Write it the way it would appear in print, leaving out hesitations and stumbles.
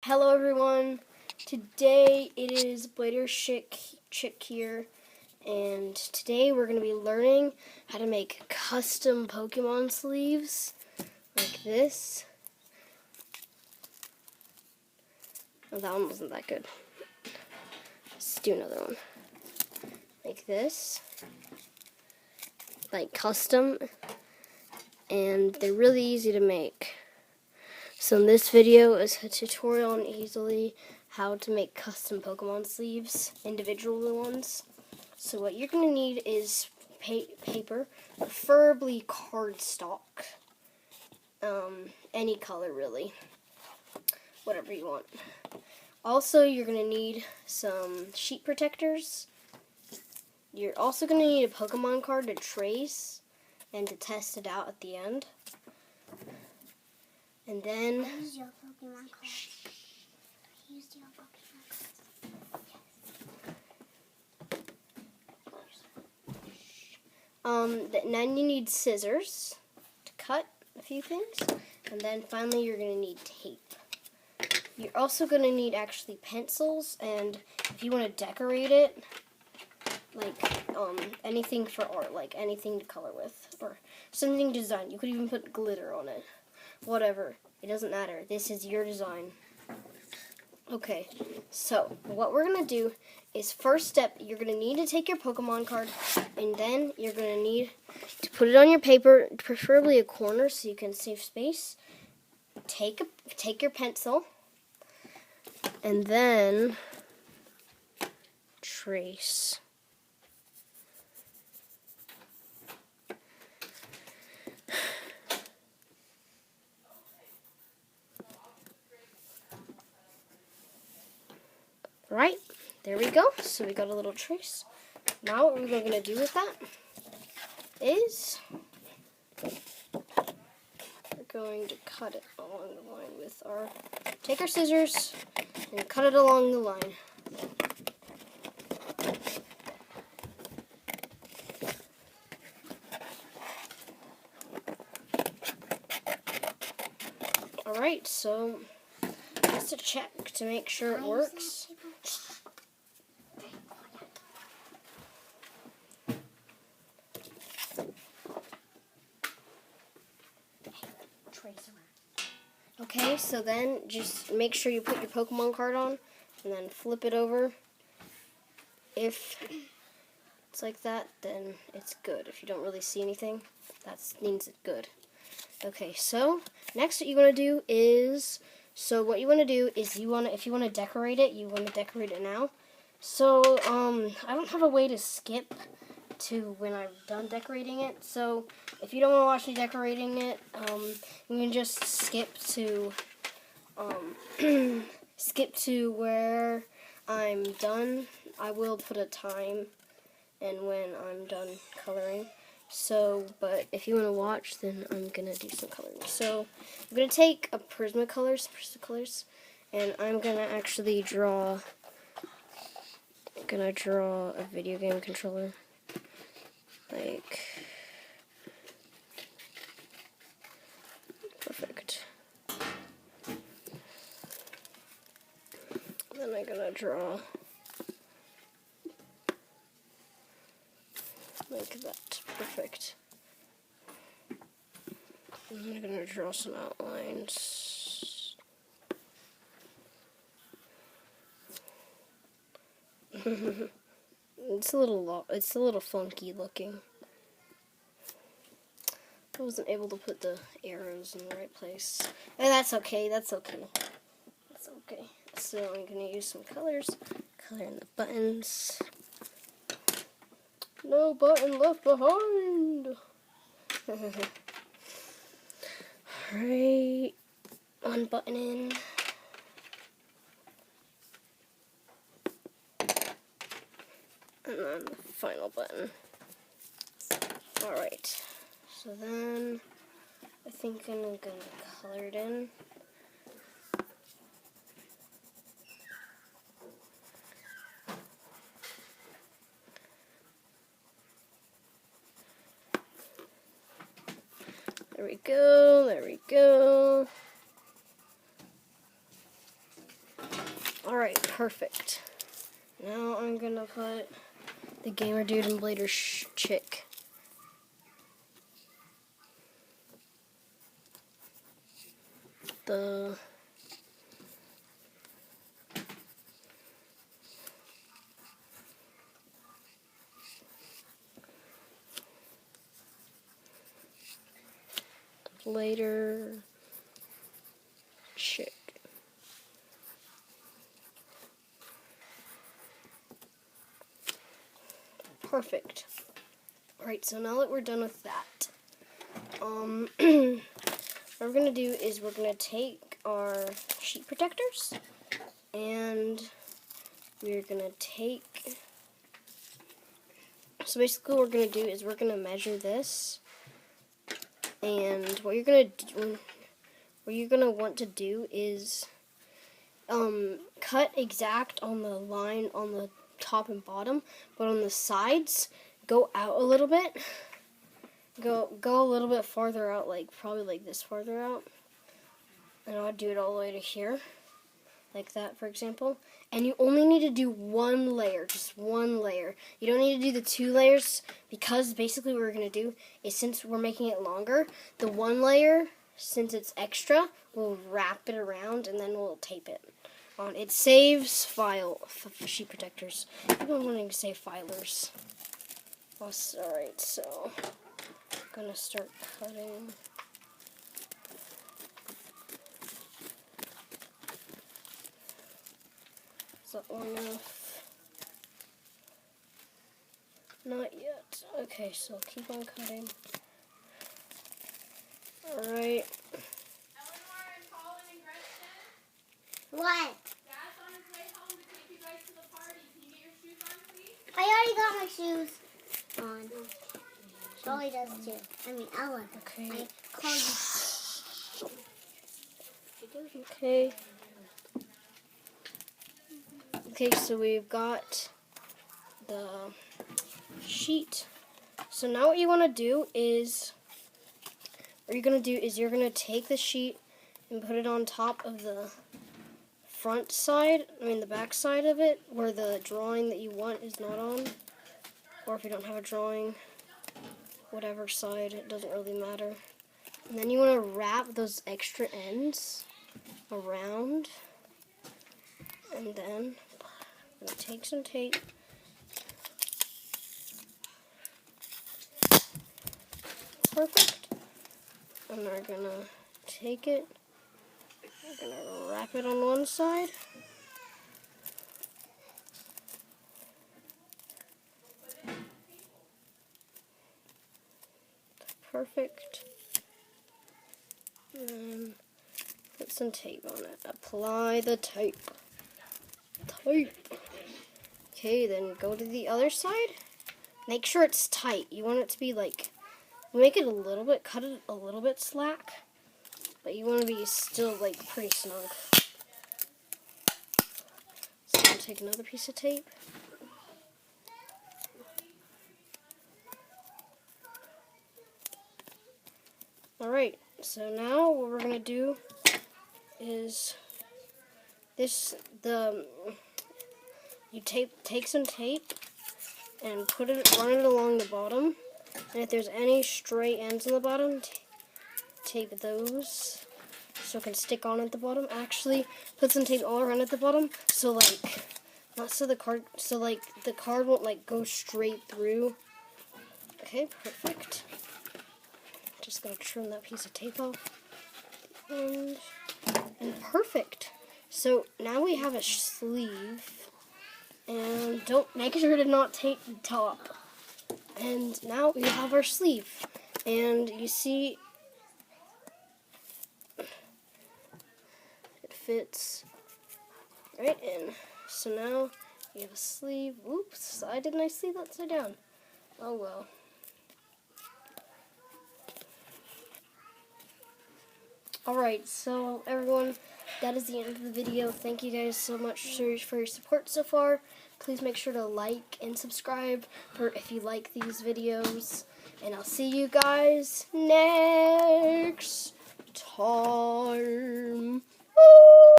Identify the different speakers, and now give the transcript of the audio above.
Speaker 1: Hello everyone, today it is Blader Chick here, and today we're going to be learning how to make custom Pokemon sleeves, like this. Oh, that one wasn't that good. Let's do another one. Like this. Like custom, and they're really easy to make. So in this video is a tutorial on easily how to make custom Pokemon sleeves, individual ones. So what you're going to need is paper, preferably cardstock, any color really, whatever you want. Also, you're going to need some sheet protectors. You're also going to need a Pokemon card to trace and to test it out at the end. And then
Speaker 2: Use your Pokemon cards. Use your Pokemon cards.
Speaker 1: Then you need scissors to cut a few things, and then finally you're going to need tape. You're also going to need actually pencils, and if you want to decorate it, like anything for art, like anything to color with, or something to design. You could even put glitter on it. Whatever, it doesn't matter. This is your design. Okay, so what we're going to do is, first step, you're going to need to take your Pokemon card, and then you're going to need to put it on your paper, preferably a corner so you can save space. Take your pencil, and then trace. Right, there we go. So we got a little trace. Now what we're going to do with that is we're going to cut it along the line with take our scissors and cut it along the line. Alright, so just to check to make sure it works. Okay, so then just make sure you put your Pokemon card on and then flip it over. If it's like that, then it's good. If you don't really see anything, that means it's good. Okay, so next what you want to do is, if you want to decorate it, you want to decorate it now. So, I don't have a way to skip to when I'm done decorating it. So, if you don't want to watch me decorating it, you can just skip to where I'm done. I will put a time and when I'm done coloring. So, but if you want to watch, then I'm gonna do some coloring. So, I'm gonna take a Prismacolors, and I'm gonna actually draw. I'm gonna draw a video game controller, like perfect. Then I'm gonna draw like that, perfect. I'm gonna draw some outlines. It's a little funky looking. I wasn't able to put the arrows in the right place. And that's okay, that's okay. That's okay. So I'm gonna use some colors. Color in the buttons. No button left behind. Alright. One button in. And then the final button. Alright. So then I think I'm gonna color it in. There we go, there we go. Alright, perfect. Now I'm gonna put the gamer dude and blader chick. The blader chick. Perfect. Alright, so now that we're done with that, what we're going to do is we're going to take our sheet protectors, and we're going to take, so basically what we're going to do is we're going to measure this, and what you're going to want to do is cut exact on the line on the top and bottom, but on the sides, go out a little bit. Go a little bit farther out, like probably like this farther out. And I'll do it all the way to here, like that, for example. And you only need to do one layer, just one layer. You don't need to do the 2 layers, because basically what we're going to do is, since we're making it longer, the one layer, since it's extra, we'll wrap it around and then we'll tape it on. It saves sheet protectors. I've been wanting to say filers. Alright, so I'm gonna start cutting. Is that long enough? Not yet. Okay, so keep on cutting. Alright.
Speaker 2: What?
Speaker 3: Dad's on his way home to take you guys to the party. Can you get your shoes on, please?
Speaker 2: I already got my shoes on. Dolly does too. I mean, Ellen.
Speaker 1: Okay.
Speaker 2: I called you.
Speaker 1: Okay. Okay, so we've got the sheet. So now what you want to do is, you're going to take the sheet and put it on top of the front side, the back side of it, where the drawing that you want is not on. Or if you don't have a drawing, whatever side, it doesn't really matter. And then you want to wrap those extra ends around. And then I'm going to take some tape. Perfect. And we're going to take it. We're going to wrap it on one side. Perfect. And put some tape on it. Apply the tape. Okay, then go to the other side. Make sure it's tight. You want it to be like, make it a little bit, cut it a little bit slack, but you want to be still like pretty snug. So I'm going to take another piece of tape. Alright, so now what we're going to do is you take some tape and run it along the bottom, and if there's any stray ends on the bottom, tape those so it can stick on at the bottom. Actually, put some tape all around at the bottom, so the card won't go straight through. Okay, perfect. Just gonna trim that piece of tape off, and perfect. So now we have a sleeve, and don't make sure to not tape the top. And now we have our sleeve, and you see it fits right in. So now you have a sleeve. Oops, I did my sleeve upside down. Oh well. Alright, so everyone, that is the end of the video. Thank you guys so much for your support so far. Please make sure to like and subscribe if you like these videos. And I'll see you guys next time.